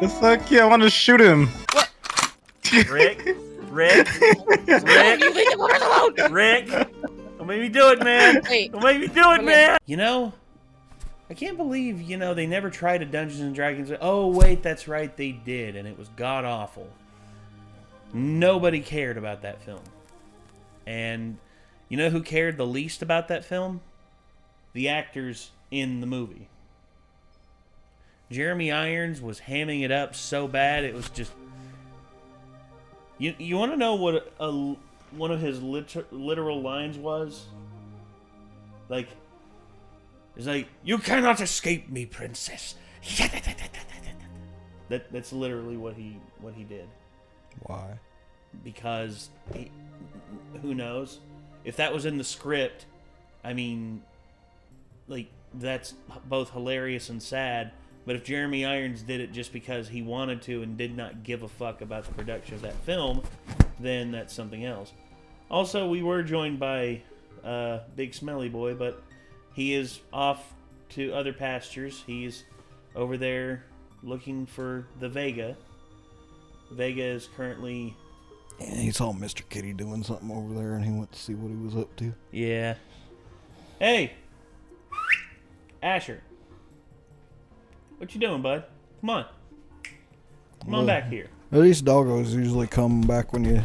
Fuck yeah, I want to shoot him. What? Rick. Rick. You leave the woman alone. Rick. Don't make me do it, man. Wait. Don't make me do it, man. You know, I can't believe, they never tried a Dungeons and Dragons. Oh, wait, that's right, they did, and it was god-awful. Nobody cared about that film. And you know who cared the least about that film? The actors in the movie. Jeremy Irons was hamming it up so bad, it was just... You want to know what one of his literal lines was? Like, it's like, "You cannot escape me, princess." That's literally what he did. Why? Because who knows? If that was in the script, I mean, like, that's both hilarious and sad. But if Jeremy Irons did it just because he wanted to and did not give a fuck about the production of that film, then that's something else. Also, we were joined by Big Smelly Boy, but he is off to other pastures. He's over there looking for the Vega. Vega is currently... And he saw Mr. Kitty doing something over there, and he went to see what he was up to. Yeah. Hey! Asher. What you doing, bud? Come on. Come on back here. At least doggos usually come back when you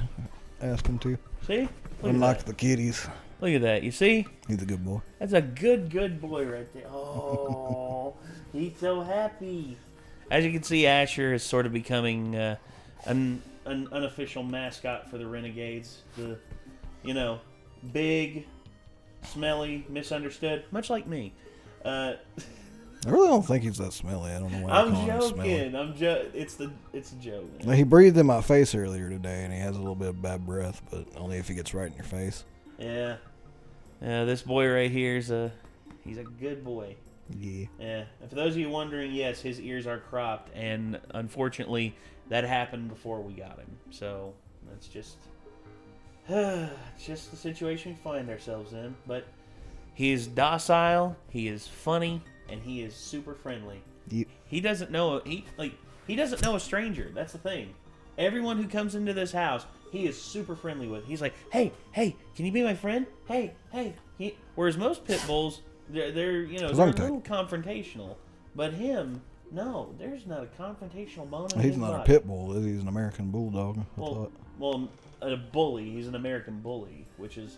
ask them to. See? Unlike the kitties. Look at that. You see? He's a good boy. That's a good boy right there. Oh, he's so happy. As you can see, Asher is sort of becoming an unofficial mascot for the Renegades. The, big, smelly, misunderstood, much like me. I really don't think he's that smelly. I don't know why I'm I call him joking. It's a joke, man. He breathed in my face earlier today, and he has a little bit of bad breath, but only if he gets right in your face. Yeah. Yeah, this boy right here he's a good boy. Yeah. Yeah. And for those of you wondering, yes, his ears are cropped, and unfortunately, that happened before we got him. So that's just it's just the situation we find ourselves in. But he is docile, he is funny, and he is super friendly. Yep. He doesn't know he doesn't know a stranger. That's the thing. Everyone who comes into this house, he is super friendly with. He's like, hey, can you be my friend? Hey. Whereas most pit bulls, they're they're a little confrontational. But him, no, there's not a confrontational bone in his He's not body. a pit bull, is he? He's an American bulldog. Well, a bully. He's an American bully, which is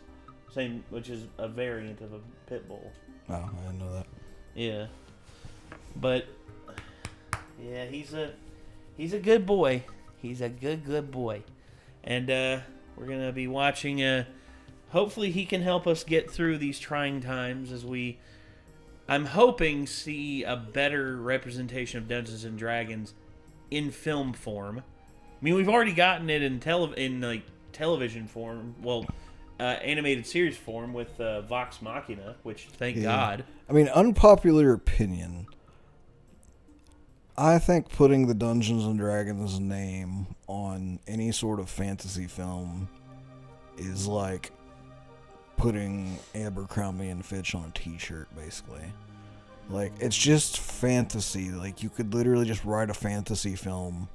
a variant of a pit bull. Oh, I didn't know that. Yeah, but yeah, he's a good boy. He's a good boy, and we're gonna be watching. Hopefully, he can help us get through these trying times as I'm hoping see a better representation of Dungeons and Dragons in film form. I mean, we've already gotten it in television form. Well. Animated series form with Vox Machina, which thank God. I mean, unpopular opinion. I think putting the Dungeons and Dragons name on any sort of fantasy film is like putting Abercrombie and Fitch on a t-shirt, basically. Like, it's just fantasy. Like, you could literally just write a fantasy film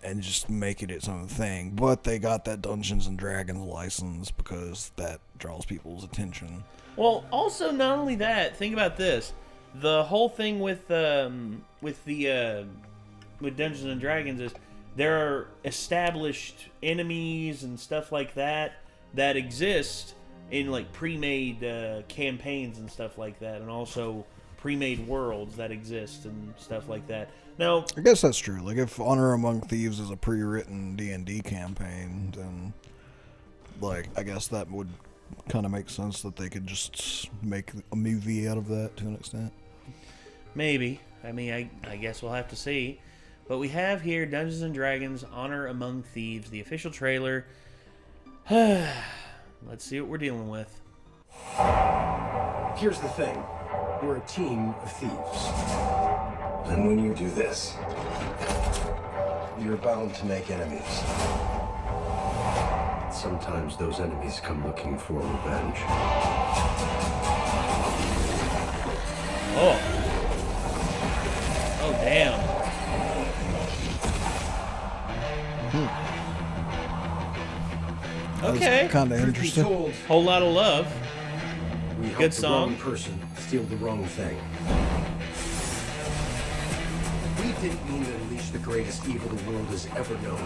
and just make it its own thing. But they got that Dungeons and Dragons license because that draws people's attention. Well, also, not only that, think about this. The whole thing with Dungeons and Dragons is there are established enemies and stuff like that exist in, like, pre-made campaigns and stuff like that, and also pre-made worlds that exist and stuff like that. Now, I guess that's true. Like, if Honor Among Thieves is a pre-written D&D campaign, then, like, I guess that would kind of make sense that they could just make a movie out of that to an extent. Maybe. I mean, I guess we'll have to see. But we have here Dungeons & Dragons Honor Among Thieves, the official trailer. Let's see what we're dealing with. Here's the thing. We're a team of thieves. And when you do this, you're bound to make enemies. Sometimes those enemies come looking for revenge. Oh, damn. Okay. kind of Truth be interesting. told, Whole lot of love. we helped Good the song. wrong person steal the wrong thing. We didn't mean to unleash the greatest evil the world has ever known.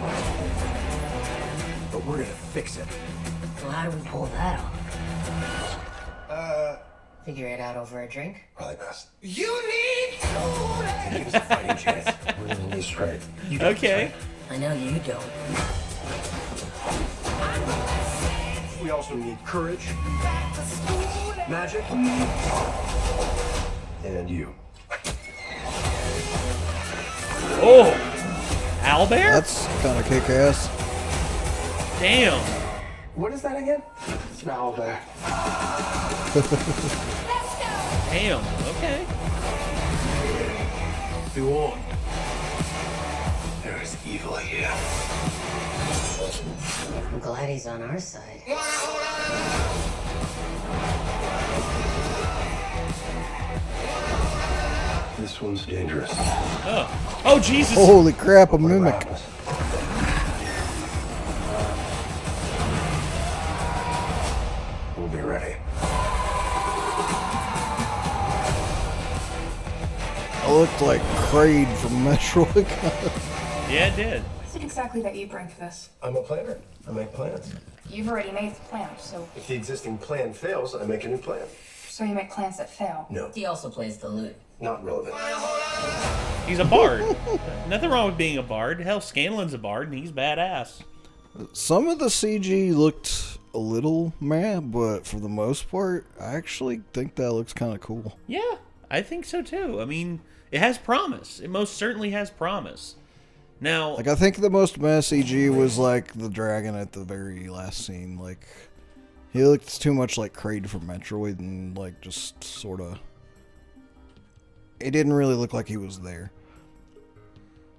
But we're gonna fix it. Well, how do we pull that off? Figure it out over a drink? Probably best. You need to give us a fighting chance. We're gonna lose right. You don't, Okay. I know you don't. right? We also need courage, magic, and you. Oh, owlbear? That's kind of kick-ass. Damn. What is that again? It's an owl bear. Damn. Okay. Be warned. There is evil here. I'm glad he's on our side. This one's dangerous. Oh. Oh, Jesus. Holy crap, a mimic. We'll be ready. It looked like Kraid from Metroid. Yeah, it did. What is it exactly that you bring to this? I'm a planner. I make plans. You've already made the plan, so If the existing plan fails, I make a new plan. you make plans that fail. No, He also plays the lute. not relevant. He's a bard. Nothing wrong with being a bard. Hell, Scanlan's a bard, and he's badass. Some of the CG looked a little meh, but for the most part, I actually think that looks kind of cool. Yeah, I think so too. I mean, it has promise. It most certainly has promise. Now, Like, I think the most meh CG was, like, the dragon at the very last scene. Like, he looked too much like Kraid from Metroid and, like, just sort of... It didn't really look like he was there.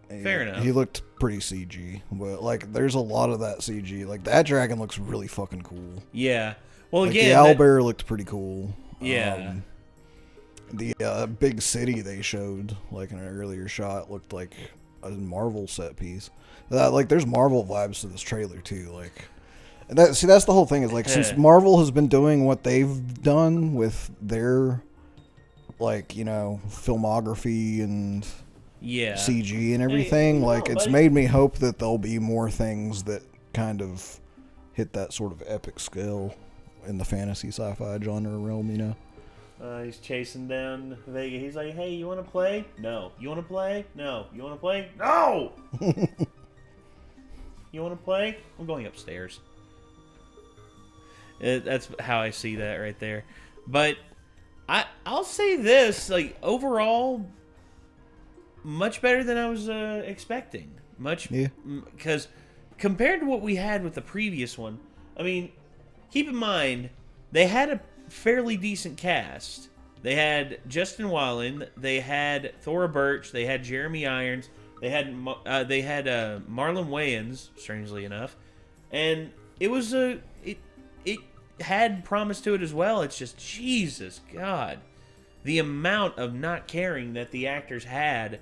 Fair enough. He looked pretty CG, but, like, there's a lot of that CG. Like, that dragon looks really fucking cool. yeah. Well, Like, again, the owlbear looked pretty cool. Yeah. The big city they showed, like, in an earlier shot, looked like a Marvel set piece. Like, there's Marvel vibes to this trailer, too. Like, and that's the whole thing is, like, since Marvel has been doing what they've done with their, like, you know, filmography and yeah. CG and everything, like, it's made me hope that there'll be more things that kind of hit that sort of epic scale in the fantasy sci-fi genre realm, you know? He's chasing down Vega. He's like, hey, you want to play? No. You want to play? No. You want to play? No! You want to play? I'm going upstairs. That's how I see that right there. But I'll say this, like, overall, much better than I was expecting. Because compared to what we had with the previous one, I mean, keep in mind, they had a fairly decent cast. They had Justin Wallen, they had Thora Birch, they had Jeremy Irons, they had Marlon Wayans, strangely enough, and it was it had promise to it as well. It's just, Jesus God, the amount of not caring that the actors had,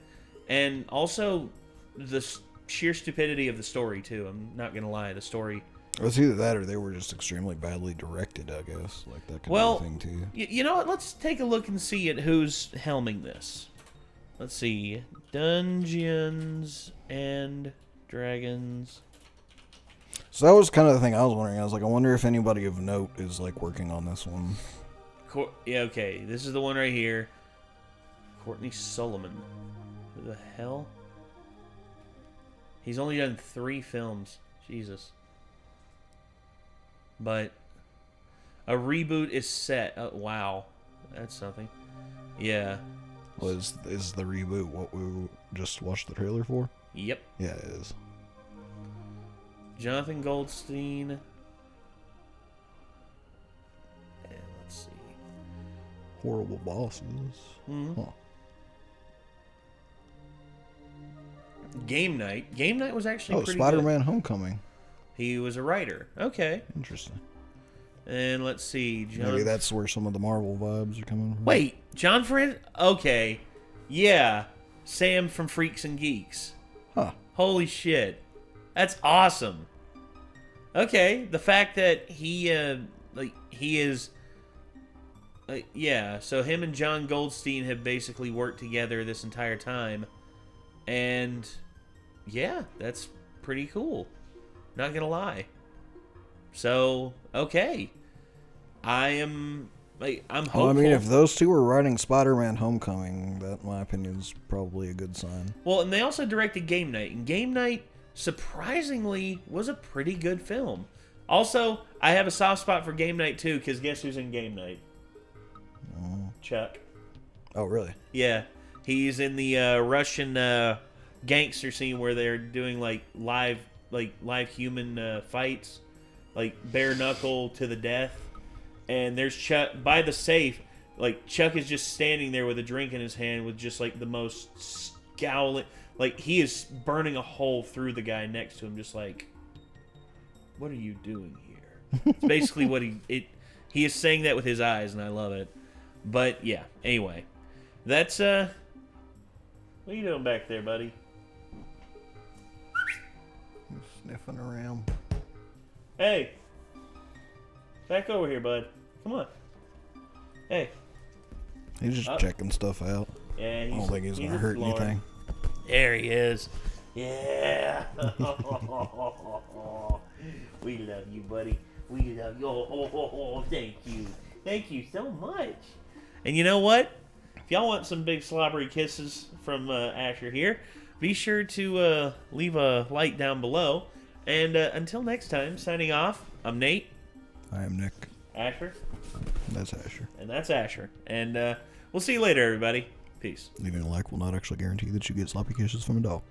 and also the sheer stupidity of the story too. I'm not gonna lie, the story. It was either that or they were just extremely badly directed, I guess. Like, that could be a thing, too. You know what? Let's take a look and see at who's helming this. Let's see. Dungeons and Dragons. So that was kind of the thing I was wondering. I was like, I wonder if anybody of note is, like, working on this one. Yeah, okay. This is the one right here. Courtney Solomon. Who the hell? He's only done 3 films. Jesus. But a reboot is set. Oh, wow. That's something. Yeah. Well, is the reboot what we just watched the trailer for? Yep. Yeah, it is. Jonathan Goldstein. And let's see. Horrible bosses. Mhm. Huh. Game Night. Game Night was actually pretty Spider-Man good. Homecoming. He was a writer. Okay. Interesting. And let's see. Maybe that's where some of the Marvel vibes are coming from. Wait, John Friend? Okay. Yeah. Sam from Freaks and Geeks. Huh. Holy shit. That's awesome. Okay, the fact that he is, yeah. So him and John Goldstein have basically worked together this entire time, and yeah, that's pretty cool. Not gonna lie. So okay, I'm hopeful. Well, I mean, if those two were writing Spider-Man: Homecoming, that, in my opinion, is probably a good sign. Well, and they also directed Game Night, and Game Night surprisingly was a pretty good film. Also, I have a soft spot for Game Night too, because guess who's in Game Night? Chuck. Oh, really? Yeah, he's in the Russian gangster scene where they're doing live human fights, like bare knuckle to the death. And there's Chuck by the safe. Like, Chuck is just standing there with a drink in his hand with just like the most scowling. Like, he is burning a hole through the guy next to him, just like, what are you doing here? It's basically what he is saying that with his eyes, and I love it. But yeah, anyway, that's what are you doing back there, buddy? Sniffing around. Hey, back over here, bud. Come on. Hey. He's just checking stuff out. Yeah, I don't think he's gonna hurt anything. There he is. Yeah. We love you, buddy. We love you. Oh, thank you. Thank you so much. And you know what? If y'all want some big slobbery kisses from Asher here, be sure to leave a like down below. And until next time, signing off, I'm Nate. I am Nick. Asher. That's Asher. And that's Asher. And we'll see you later, everybody. Peace. Leaving a like will not actually guarantee that you get sloppy kisses from a dog.